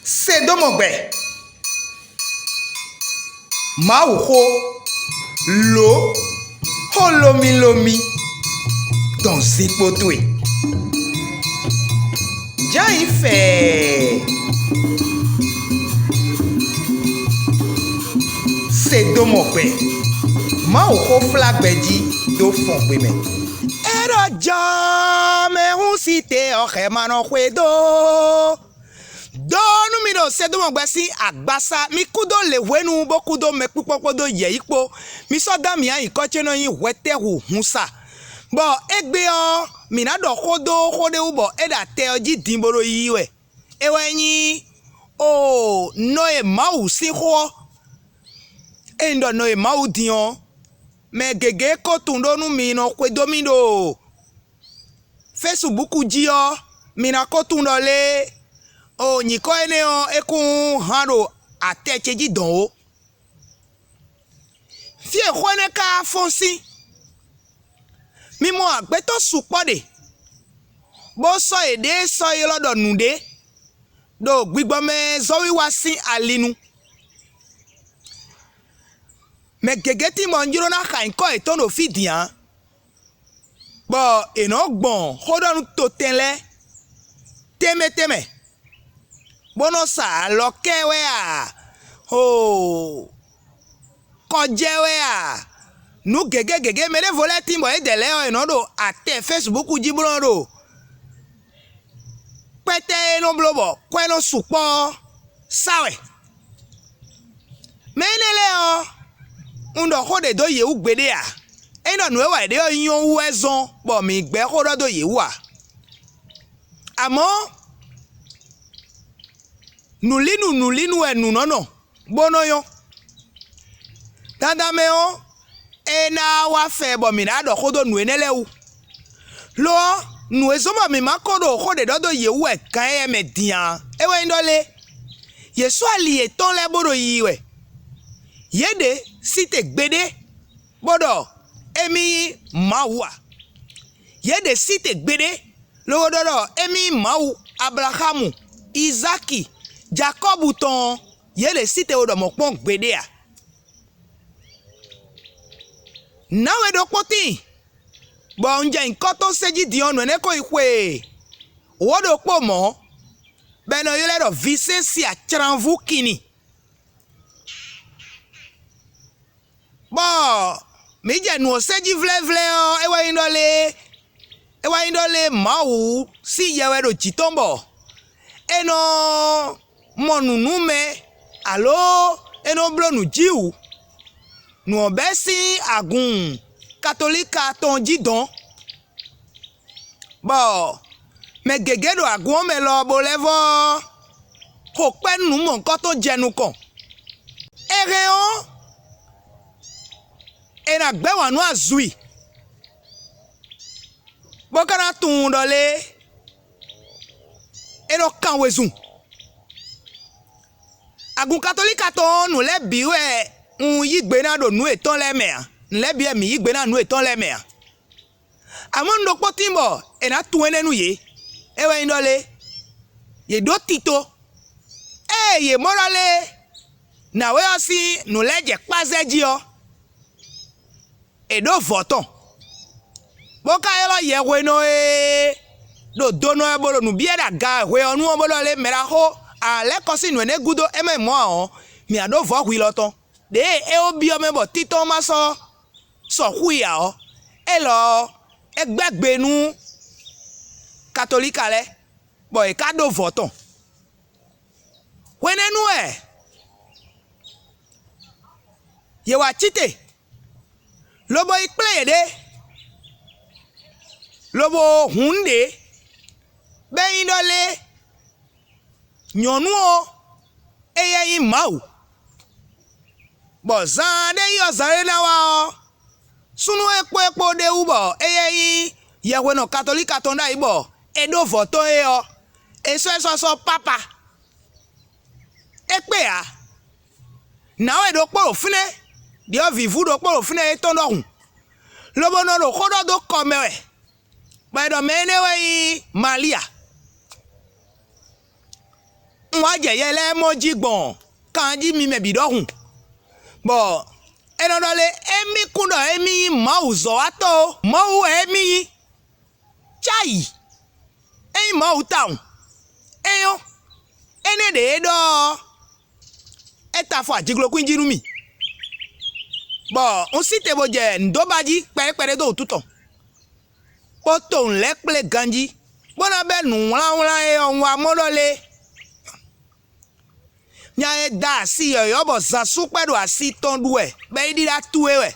Sédomongbè. Maouho. L'eau. Holomi lomi. Dans zipotoué. Déjà il fait. Sédomongbè. Maouho flagbedi do Fongbé mais. Era jamais un cité en remano huedo. Donu mi do Sédomongbè si agbasa mi kudo le wenu bo kudo me pupopo do ye ipo mi so da mi ayin ko cheno yin Houètèhou HOUNSA bo egbe o mi na do khode ubo e da te oji dimboro yiwe ewe yin o no e mau si ho e ndo no e mau dion me gege ko tundo nu mi no kwedo mi do Facebook ji o mi na ko tundo le o nyiko ene o ekun haro atecheji don o fie khone ka fonsi mi mo agbeto supode bo so ede so ilodo nude do gbigbo me zo wiwa sin alinu me gegeti mo njiro na kan ko etono fidian bo eno gbon hodon to tenle teme bono sa lokewe a oh kojewe a nu gege mere voleti mo edele o enodo ate Facebook jibro do pete no blobo kweno supo sawe menele o undo hode do ye ugbede a eno nu ewa de oyin wu ezon bo mi gbe hodo do ye wa amo nulinu enu nono bono yo dada meo ena wa fe bo mi na do kodo nu enele wu lo nu ezomo mi makodo kode dodo ye wu e kan e me dian ewe ndole yesu ali eton le bodo yiwe yede site gbede bodo emi mawa yede site gbede lo dodo emi mawu Abrahamu Isaki Jacob ton yele site odo mo pon gbede a nawe do poti bo nje nkan to seji di onu ene ko ikwe wodo po mo beno yele do visensi a tranvu kini bo mi je nu seji vle o ewa indole mawu si yewe do chitombo eno monunu me alo eno blonu jiu nu obesi agun katolika ton jidon bo me gegedo agun me lo bo levo ko pe nu mo nkan to jenu kan ere o ena gbe wanu azui bo kana tun dole eno kan wezun agun katolika to nu le biwe yigbe na do nu eton le me le bi mi yigbe na nu eton le me amon do potimbo e na tu enenu ye ewe indole ye do tito ye morale na we osi nu leje pazeji o e do voton boka yelo ye we no do dono e bolo nu bieda ga we onu obolo le mera ho ale kosi nu ene gudo eme mo o mi ado vo hu loton de e obi o mebo tito ma so hu ya o e lo egbegbe nu katolika le bo e ka do voton wenenu ye wa chite lobo ikple de lobo hunde be indole nyonu o eye yin mau bo zan de yo zare na wa o sunu epo de ubo eye yin yewe no katolika ton da ibo edo voto o eso papa ekpe a na we do poro fune di o vivu do poro fune ton do hun lobo no do kodo do komewe ba do menewe Malia Moi, j'ai les moji bon. Quand dit mi me bidon. Bon. Et non, emi kundo emi mauzo ato. Mau emi. Chai. Emi mau town. Eyo. Ene de edo. Eta fwa jiglo kwinji numi. Bon, on site boje ndobaji pere do tuton. Poto nlekple ganji. Bona be nu wala e onwa modole. Nya e da si yo bo zasu pedo asi tondu e. Be di da tuwe we.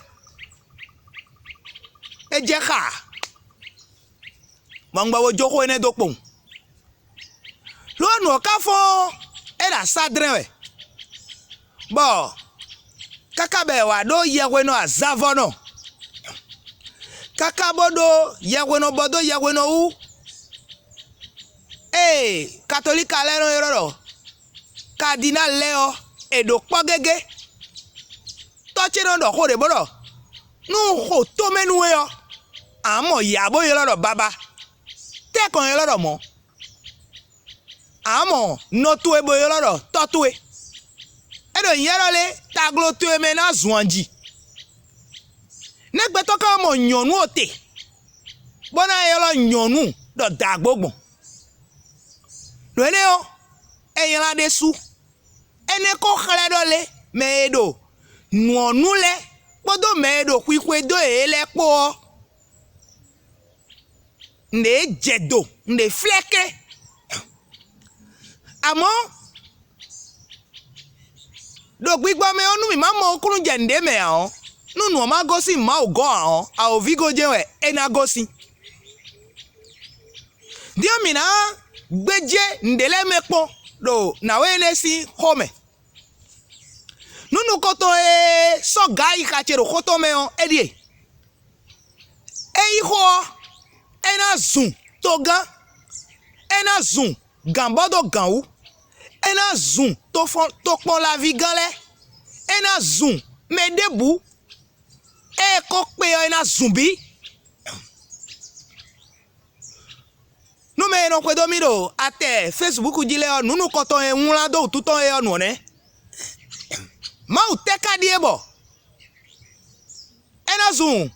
E je ka. Mangba wo joko ene dokpon. Lo no ka fo e da sadren we. Bon, kakabe wa do yeweno azavono. Kakabodo yeweno bodo yeweno u. Katolika leno yororo. Cardinal leo edo pogege. Tochino do hore bodo. Nu ho to menu yo. Amo yabo yororo baba. Te kon yororo mo. Amo no tuwe bo yororo totuwe. Edo yerole taglo tuwe mena zwanji. Nekbe toka mo nyonu ote. Bona yolo nyonu do dagbogbon. Lwene yo, eyan desu. Ene ko khale dole, meedo. Nwonu le, bodo meedo kwikwe do ele po. Nde jedo, nde fleke. Amo, do gbigba me onu mi mama okunu jende me an. Nu ma gosi ma ogo an, a ovigo jewe, ena gosi. Dio mina, Beje ndele mekpo do na wene si home. Nunu koto so gai kachero koto meo edie. Ho ena zoom toga ena zoom gambodo ganwu ena zoom to pon la vigale ena zoom me debu kokpe ena zumbi. Nou me non kwe domido ate Facebook jile o nunu koton e nwula do tuton e onu ne. Ma u teka die bo. Ena zoom.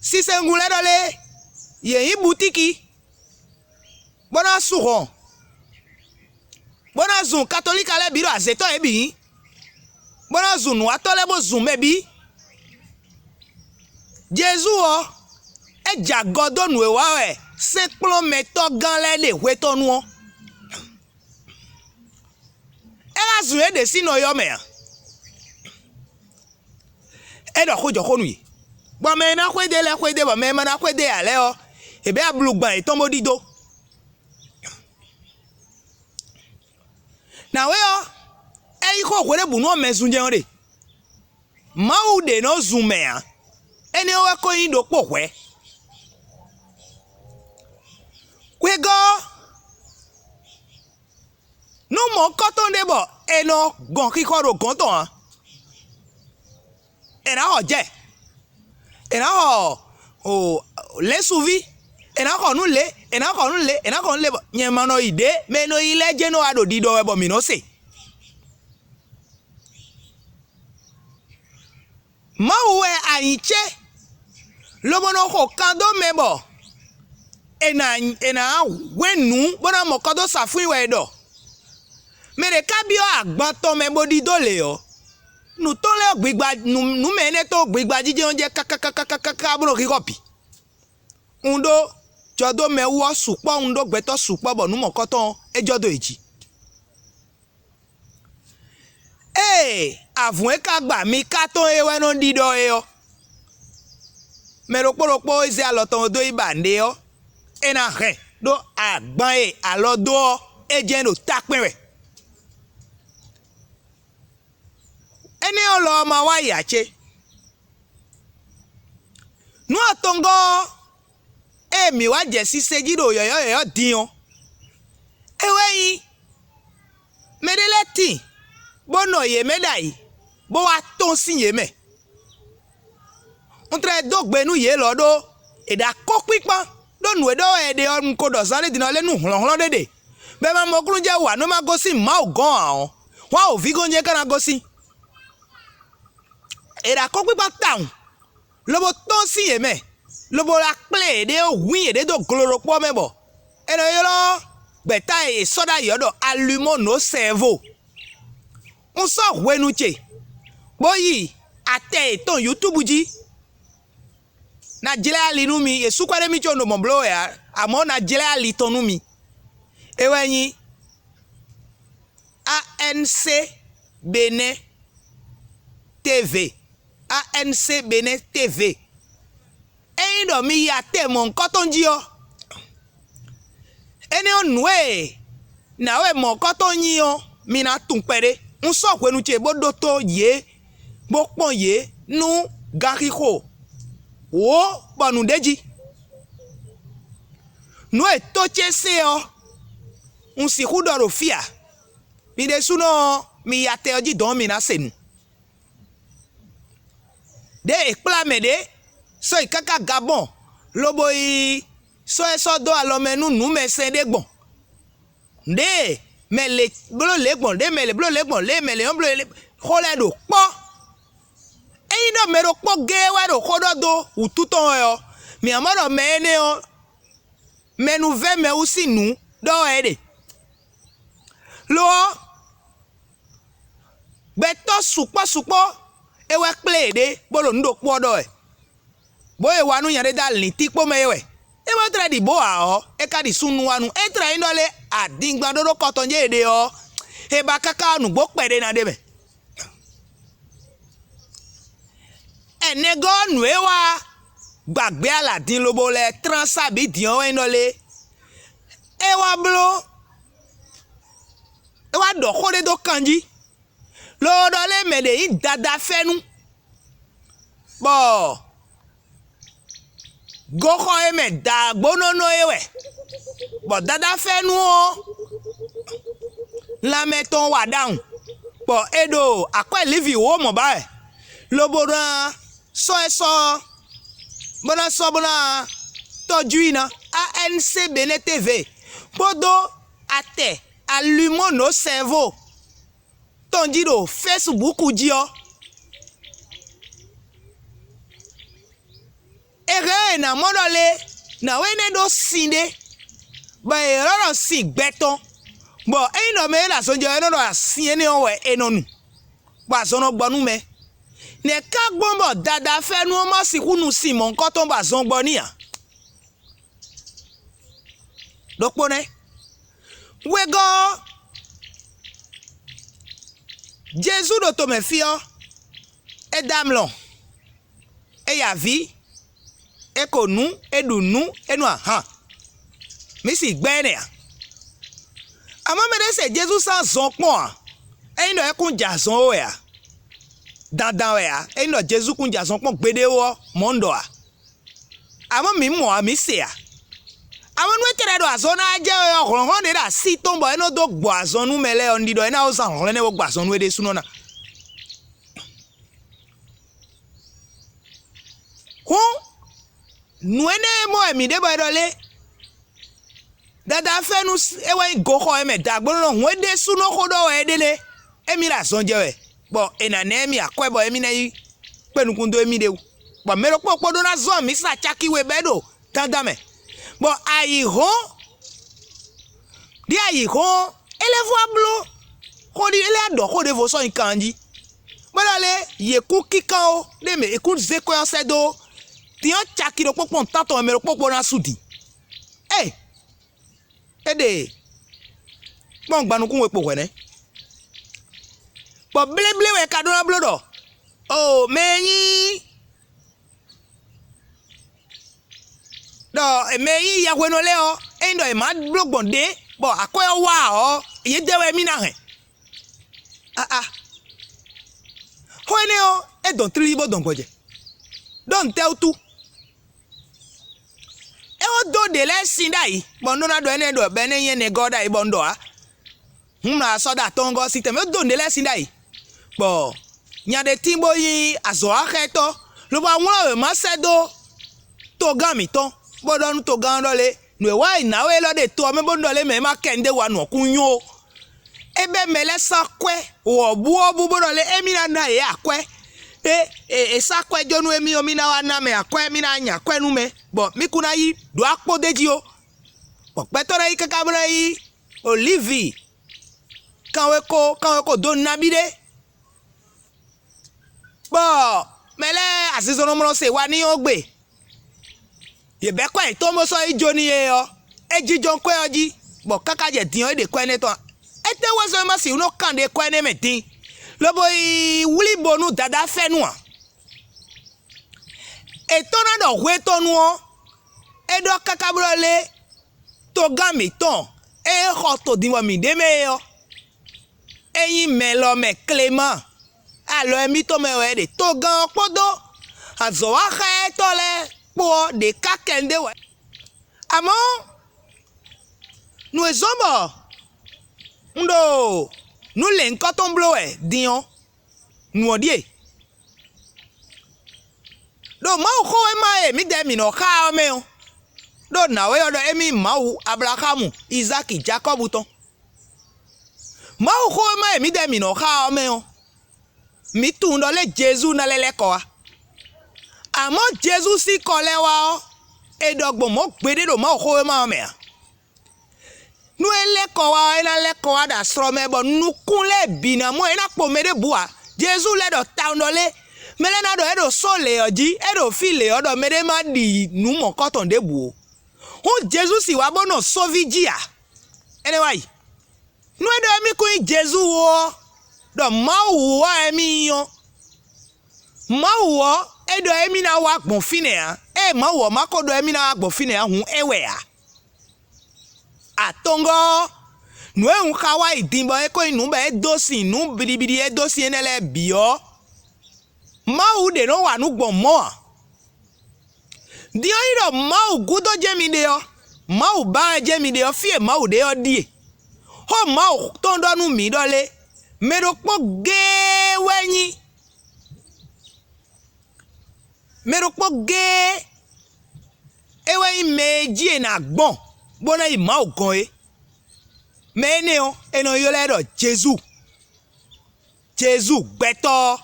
Si se ngule dole ye yi butiki. Bona suron. Bona zoom katolika le biro azeto e bi. Bona zoom watole bo zoom e bi. Jésus o e jagodo nu e wawe. Simplement méthode gan les weto nou. Ela zue de sino yo me. E do ko joko nu yi. Bo me na kwede le kwede bo me ma na kwede ale o. E be ablugban e tombo dido. Na we o. E ko kwede bu no mezun je ore. Ma u de no zume a. Eni o we ko yin do po we. Kwego no mo koton debo eno gon kikoro gonton an era oje era o le suvi era ko nu le yen mano ide me no ile je no ado dido ebo mi no se ma uwe aiche lobo no ko kando mebo ena wenu bona mokodo safui wedo mere kabio agban to me bodi dole yo nu to le gbigba nu me ne to gbigba jije onje kakakakaka bro ki copy undo jodo me wo supo undo gbeto supo bo nu mokoto ejodo eji avun e ka gba mi ka to ewe no dido e yo me roporopo ise aloton odo ibande yo ena re do agban e alodo eje no takpere ene olo ma wa yache nu atongo mi wa je si sejido yo dion ewe yi medeleti bono ye medai bo wa ton sinye me ontre dogbenu ye lodo e da kokpipan do nu edo e de on ko do sare dina le nu hlon dede Bema mokrunje wa no ma gosi ma ogon an. Wa o vigonje kana gosi. Era kokpi pa town. Lobo ton si yeme. Lobo la ple de o win de do gloropo mebo. Eno yolo beta e soda yodo allumo no cerveau. On so wenuche. Boyi ate ton YouTube ji. Na jele ali nu mi e sukware mi chondo mo blow ya. Amo na jele ali tonu mi. Ewenyi ANC Bene TV. ANC Bene TV. Eindo mi ya te mon kotonji yo. Ene onwe na we mon kotonji yo mi na tunpere. Un so kwenu che bodo to ye bo pon ye nu gariko. Wo banu deji. Nu e toche se yo. Un si kudoro fia. Mi de suno mi ya te oji don mi na senu. De ekplame de so ikaka gabon lobo i so eso do alomenu nu me sen de gbon. De me le blo le gbon de me le blo le gbon le me le on blo le khole do po. E ino me ro po ge wa do khodo do ututon yo. Mi amoro me ne o me nu ve me usi nu do ede. Lo beto supo ewe kple de bolo ndo kpodo e boye wanu yare dal ni tikpo mewe e mo tra di bo a o e ka di sunu wanu e tra indole adingba dodo kotonje de o e ba kaka nu bo pede na debe enego nu e wa gbagbe aladin lobo le transabi dion indole e wa blo e wa do khode do kanji lo dole mede yi dada fenu bo goko e me da gbonono ewe bo dada fenu o la meton wa down bo edo akwa livi wo mo ba e lo bona so bona toju ina ANC Bene TV bodo ate allumo no cerveau tonjiro Facebook ujio ere na modole na wene do sinde ba eroro si gbeton bo eno me la sonjo eno asin ene owe enonu ba sono gbonu me ne ka gbombo dada fenu o ma sikunu si mo nkan ton ba zon gbo niyan dokpone wego Jésus do to me fio e damlon e ya vi e konu e dunu e nu aha mi si gbe ne ama me de se Jésus san zon pon e ino e kun ja zon o ya dandan we ya e ino Jésus kun ja zon pon gbede wo mondo a ama mi mo a mi se a àwọn nu tere do azona je ohun hon de da si tombo eno do gbo azonu mele ondido ena o san hon ne wo gbo azonu ede sunona ko nu ene mo emi de bo dole dada fenu ewe go ko eme dagbo no hon ede suno ko do edele emi la son je we bo ena na emi akwebo emi na yi penukun do emi de bo mero popo do na zo mi sa chaki we bedo tandame bo ayiho di ayiho elevo ablo ko di ele ado ko de vo so ikanji bolale ye ku kikan o de me eku zeko yo sedo ti on chaki do popo tato me ro popo na sudi ede bon gbanu kun we po wene bo bleble we ka do na blodo o meyin do emeyi ya weno leo endo e ma blogbonde bo akoyo wa o ye dewe mi na hen hoene o e don tribo don boje don tell tu e o do de le sin dai bo no na do ene do be ne yen ne god dai bo ndo a na so da tongo system o do de le sin dai bo nya de timbo yi azo aketo lo ba won e ma sedo to gan mi ton bodonu to gan dole nous wa ina we lo de to me bondo le me ma kende wa no kunyo ebe mele sakwe wo bu obu bodo le emina na ye akwe sakwe jonu emi omi na wa na me akwe mi na anya akwe nu me bo mi kuna yi do akpo deji o bo peto na yi kaka bra yi olivi kanwe ko do nabide bo mele asizono mo se wa ni ogbe ye be kwa to mo so ijo ni ye o ejijo kwe oji bo kaka je din o de kwe ne to ete wo so ma si uno kan de kwe ne metin lobo i wuli bonu dada fenu a etona do hwe tonu o edo kaka bro le to gami ton e ho to dinwo mi de me yo eyin me lo me Clément alo emi to me we de to gan podo azo wa kha to le po de kakende we amo nous sommes ndo nous les nkoton blowe dion nous odie do ma ko e ma e mi de mi no kha o me o do na we odo emi mawu Abrahamu Isaac Jacob ton ma ko e ma e mi de mi no kha o me o mi tu ndo le Jésus na lele ko a amo Jésus si ko le wa o e dogbo mo gbede do ma ko e ma o me a nous les kowa da strome bon nous kunle bina mo ina po mede bua Jésus le do taundole mele na do edo sole oji edo file odo mede ma di nu mo koton de bu o Jésus si wa bono sovijia anyway nous edo mi ku Jésus o do mawo emi yo mawo edo emi na wa gbon fine a mawo makodo emi na wa gbon fine a hun ewe a atongo nous un kawa idimbo eko inu be dosi nu bidibidi e dosi enele bio ma u de no wa nu gbon mo dio iro ma u gudo jemi de yo ma u ba jemi de yo fie ma u de yo die ho ma u tondo nu mi dole mero po ge ewe meji na gbon bona i ma ogon e me ne o eno yo le do Jésus beto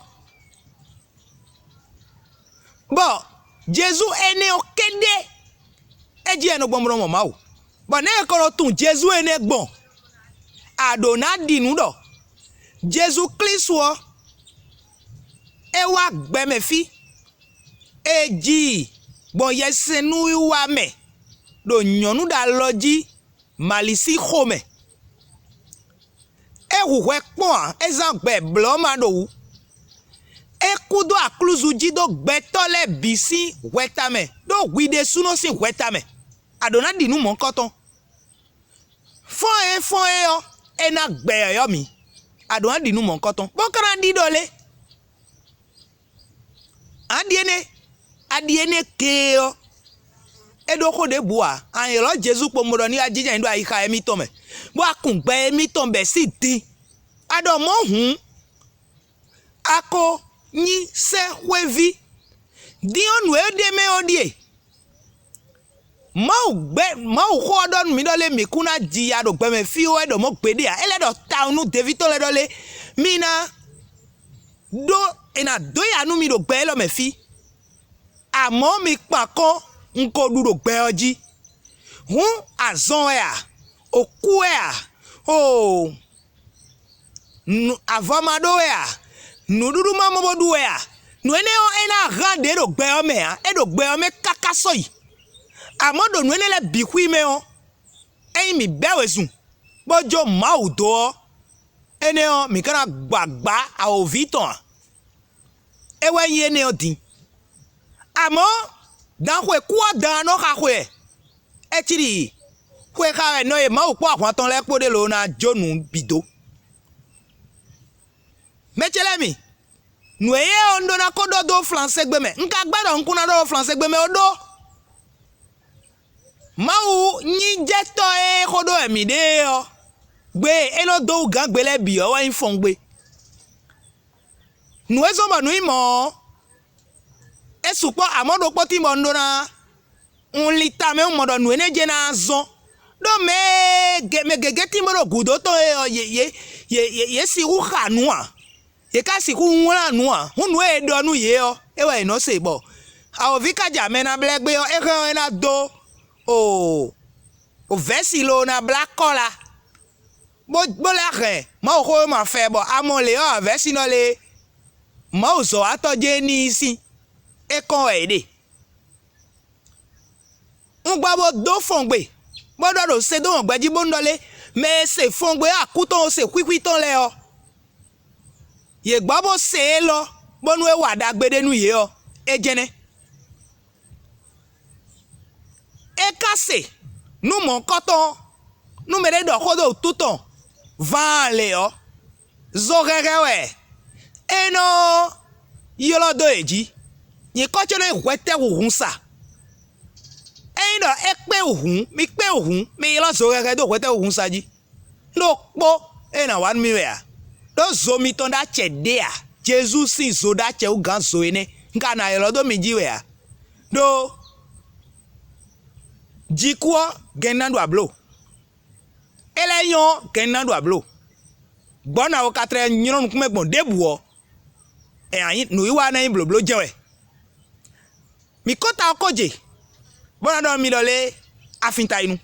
bo Jésus ene o kende eji eno gbomro mo ma o bo ne ko tun Jésus ene gbon adona dinu do Jésus Christ wo e wa gbe me fi eji bon yesenu wa me do nyonu da loji malisi home e huwe pon ezangbe bloma do e kudo akluzu ji do gbetole bisi wetame do wide suno si wetame adona dinu mon koton fon e yo e na gbe yo mi adona dinu mon koton bokara di dole adiene keo edo ko de bua an lo Jésus po mo ni ajija ndo ayika emi to me bo akun gbe emi to be si din ado mo hun ako ni se wevi di onu e de me odie mau ko don mi dole mi kuna ji ado gbe me fi o edo mo gbede a ele do taunu David to le dole mina do ina do ya nu mi do gbe lo me fi amo mi pa ko nko duro gbe oji hun azon ya oku ya o avamado ya nuduru mamobodu ya nu ene o ena rande do gbe o me ya e do gbe o me kakaso yi amodo nu ene le bikwi me o eyin mi bewezun bojo maudo ene o mi kana gbagba a oviton ewe yin ene o din amo dan kwe kwa dan no ka kwe etiri kwe ka no e ma opo akwan ton le pode lo na jonu bido mechelemi nu eye ondo na kodo do français gbeme nka gbado nkuna do français gbeme odo mau nyi jeto e kodo emi de yo gbe eno do gan gbele bi o wa in Fongbé nu ezo ma nu imo esupo amodo poti mo ndo na on lita me on modo nou ene jena zon do me gege timoro gudo to ye si u khanua ye ka si ku nwala nua hunu e do nu ye o e wa no se bo a vika jame na blegbe o e kan na do o vesi lo na black collar bo la re ma o ko ma fe bo amole o vesi no le ma o so atoje ni isi e kon e de ngba bo do Fongbé bo do Sédomongbè ji bo ndole mais c'est Fongbé akuton se kwikwiton le o ye gba bo se lo bo nu e wa dagbede nu ye o e jene e kase nu mon koton nu mere do kodo tuton van le o zorerewe eno yolo do eji ye ko chene Houètèhou HOUNSA eno ekpe ohun mi yolo zorere do Houètèhou HOUNSA ji no po ena wan mi we a do zomi ton da chedea Jésus si zo da che u gan zo ene nka na yolo do mi ji we a do jikwo genando ablo eleyon genando ablo bona o 4 nyiron ku megbon Début o e ayin no iwa na yin bloblo jewe mi kota okoje bona do mi dole afinta inu